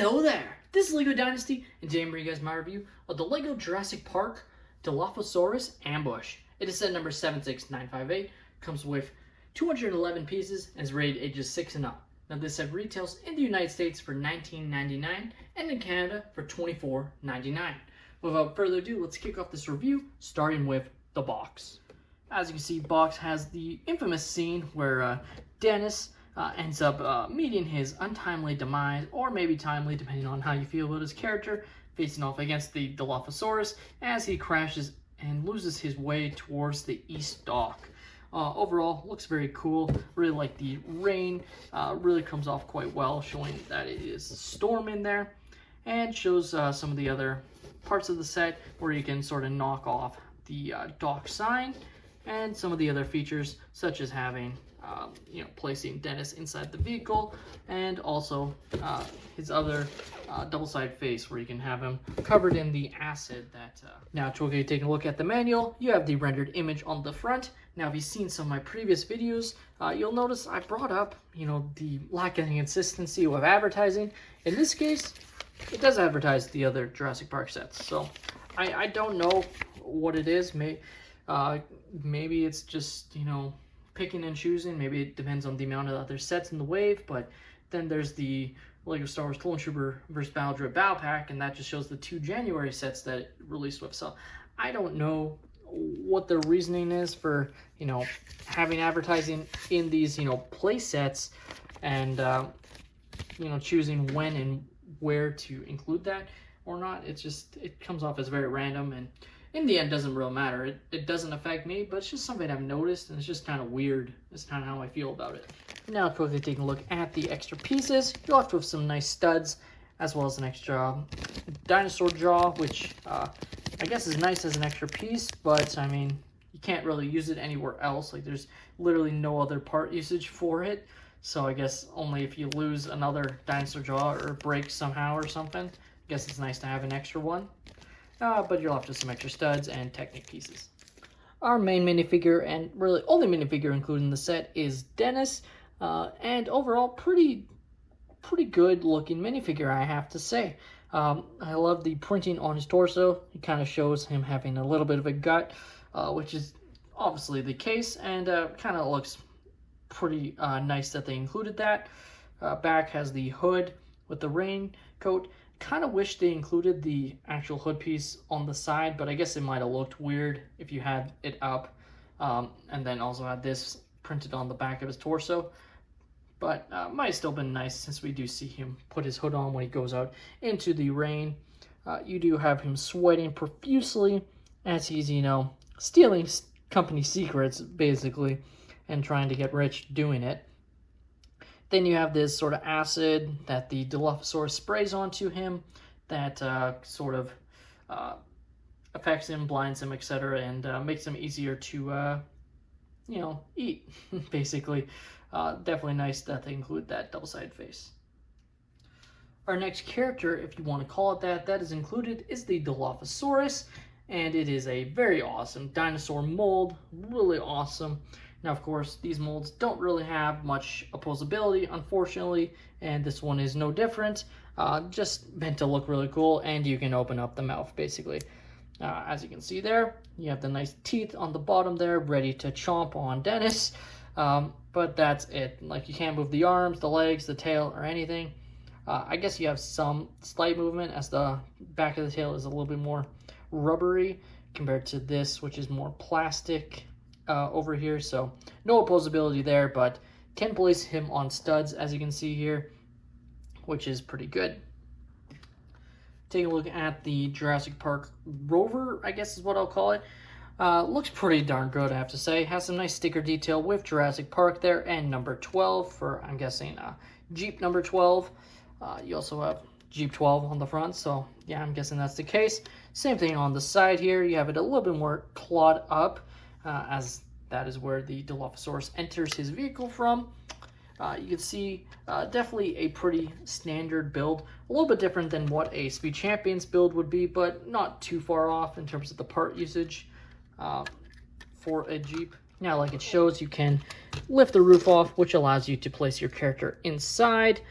Hello there, this is LEGO Dynasty, and today I'm bringing you guys my review of the LEGO Jurassic Park Dilophosaurus Ambush. It is set number 76958, comes with 211 pieces, and is rated ages 6 and up. Now this set retails in the United States for $19.99 and in Canada for $24.99. Without further ado, let's kick off this review, starting with the box. As you can see, box has the infamous scene where Denis ends up meeting his untimely demise, or maybe timely, depending on how you feel about his character, facing off against the Dilophosaurus as he crashes and loses his way towards the east dock. Overall, looks very cool. Really like the rain. Really comes off quite well, showing that it is a storm in there, and shows some of the other parts of the set where you can sort of knock off the dock sign and some of the other features, such as having placing Denis inside the vehicle, and also his other double-sided face where you can have him covered in the acid that... Now, taking a look at the manual, you have the rendered image on the front. Now, if you've seen some of my previous videos, you'll notice I brought up, the lack of consistency with advertising. In this case, it does advertise the other Jurassic Park sets, so I don't know what it is. Maybe it's just, picking and choosing. Maybe it depends on the amount of other sets in the wave, but then there's the LEGO Star Wars Clone Trooper vs. Battle Droid Battle Pack, and that just shows the 2 January sets that it released with. So I don't know what the reasoning is for, having advertising in these, play sets, and, choosing when and where to include that or not. It comes off as very random, and in the end, doesn't really matter. It doesn't affect me, but it's just something I've noticed, and it's just kind of weird. It's kind of how I feel about it. Now, quickly taking a look at the extra pieces, you're left with some nice studs, as well as an extra dinosaur jaw, which I guess is nice as an extra piece, but I mean, you can't really use it anywhere else. Like, there's literally no other part usage for it. So I guess only if you lose another dinosaur jaw or break somehow or something. I guess it's nice to have an extra one. But you're left with some extra studs and Technic pieces. Our main minifigure, and really only minifigure included in the set, is Denis. And overall, pretty good looking minifigure, I have to say. I love the printing on his torso. It kind of shows him having a little bit of a gut, which is obviously the case, and kind of looks pretty nice that they included that. Back has the hood with the raincoat. Kind of wish they included the actual hood piece on the side, but I guess it might have looked weird if you had it up, and then also had this printed on the back of his torso. But might have still been nice, since we do see him put his hood on when he goes out into the rain. You do have him sweating profusely as he's, stealing company secrets, basically, and trying to get rich doing it. Then you have this sort of acid that the Dilophosaurus sprays onto him that sort of affects him, blinds him, etc., and makes him easier to, eat, basically. Definitely nice that they include that double-sided face. Our next character, if you want to call it that is included, is the Dilophosaurus, and it is a very awesome dinosaur mold, really awesome. Now, of course, these molds don't really have much opposability, unfortunately, and this one is no different. Just meant to look really cool, and you can open up the mouth, basically. As you can see there, you have the nice teeth on the bottom there, ready to chomp on Denis. But that's it. Like, you can't move the arms, the legs, the tail, or anything. I guess you have some slight movement, as the back of the tail is a little bit more rubbery compared to this, which is more plastic over here. So no opposability there, but can place him on studs, as you can see here, which is pretty good. Taking a look at the Jurassic Park rover, I guess is what I'll call it. Looks pretty darn good, I have to say. Has some nice sticker detail with Jurassic Park there, and number 12 for, I'm guessing, Jeep number 12. You also have Jeep 12 on the front, so yeah, I'm guessing that's the case. Same thing on the side here. You have it a little bit more clawed up, as that is where the Dilophosaurus enters his vehicle from. You can see definitely a pretty standard build, a little bit different than what a Speed Champions build would be, but not too far off in terms of the part usage for a Jeep. Now, like it shows, you can lift the roof off, which allows you to place your character inside.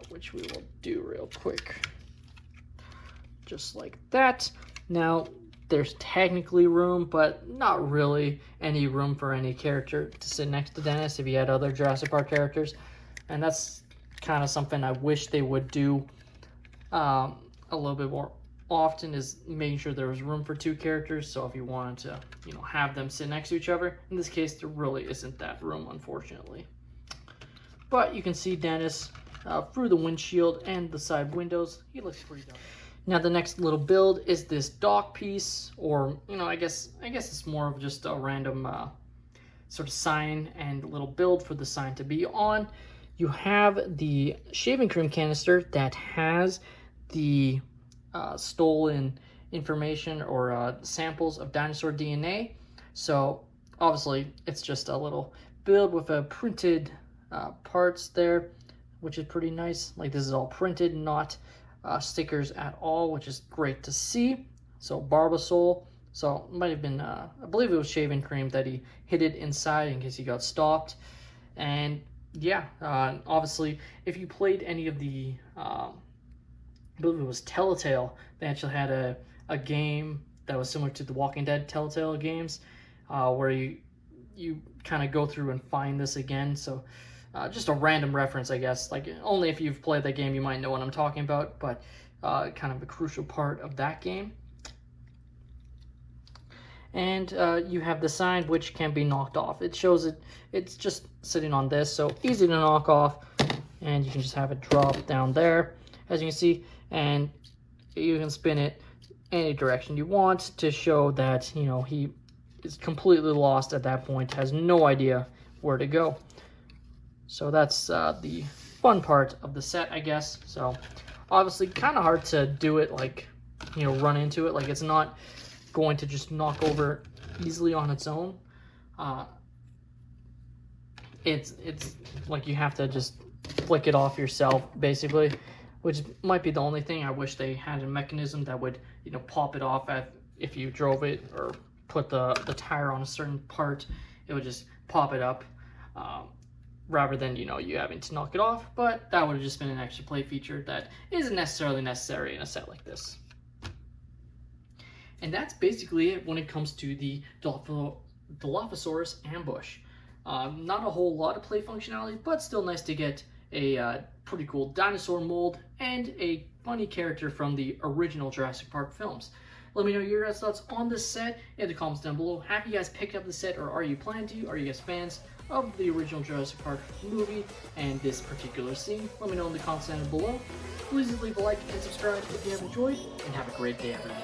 which we will do real quick. Just like that. Now, there's technically room, but not really any room for any character to sit next to Denis if you had other Jurassic Park characters. And that's kind of something I wish they would do a little bit more often, is making sure there was room for two characters. So if you wanted to, you know, have them sit next to each other, in this case, there really isn't that room, unfortunately. But you can see Denis through the windshield and the side windows. He looks pretty dark. Now the next little build is this dock piece, or, you know, I guess it's more of just a random sort of sign and little build for the sign to be on. You have the shaving cream canister that has the stolen information or samples of dinosaur DNA. So obviously it's just a little build with a printed parts there, which is pretty nice. Like, this is all printed, not stickers at all, which is great to see. So Barbasol, so it might have been I believe it was shaving cream that he hid it inside in case he got stopped. And yeah, obviously if you played any of the I believe it was Telltale, they actually had a game that was similar to the Walking Dead Telltale games, where you kind of go through and find this again. So just a random reference, I guess. Like, only if you've played that game you might know what I'm talking about, but kind of a crucial part of that game. And you have the sign, which can be knocked off. It shows it's just sitting on this, so easy to knock off, and you can just have it drop down there, as you can see, and you can spin it any direction you want to show that, you know, he is completely lost at that point, has no idea where to go. So that's the fun part of the set, I guess. So obviously kind of hard to do it, like, you know, run into it. Like, it's not going to just knock over easily on its own. It's like you have to just flick it off yourself, basically, which might be the only thing. I wish they had a mechanism that would, you know, pop it off if you drove it or put the tire on a certain part. It would just pop it up, rather than, you know, you having to knock it off. But that would have just been an extra play feature that isn't necessarily necessary in a set like this. And that's basically it when it comes to the Dilophosaurus ambush. Not a whole lot of play functionality, but still nice to get a pretty cool dinosaur mold and a funny character from the original Jurassic Park films. Let me know your guys' thoughts on this set in the comments down below. Have you guys picked up the set, or are you planning to? Are you guys fans of the original Jurassic Park movie and this particular scene? Let me know in the comments down below. Please leave a like and subscribe if you have enjoyed, and have a great day, everyone.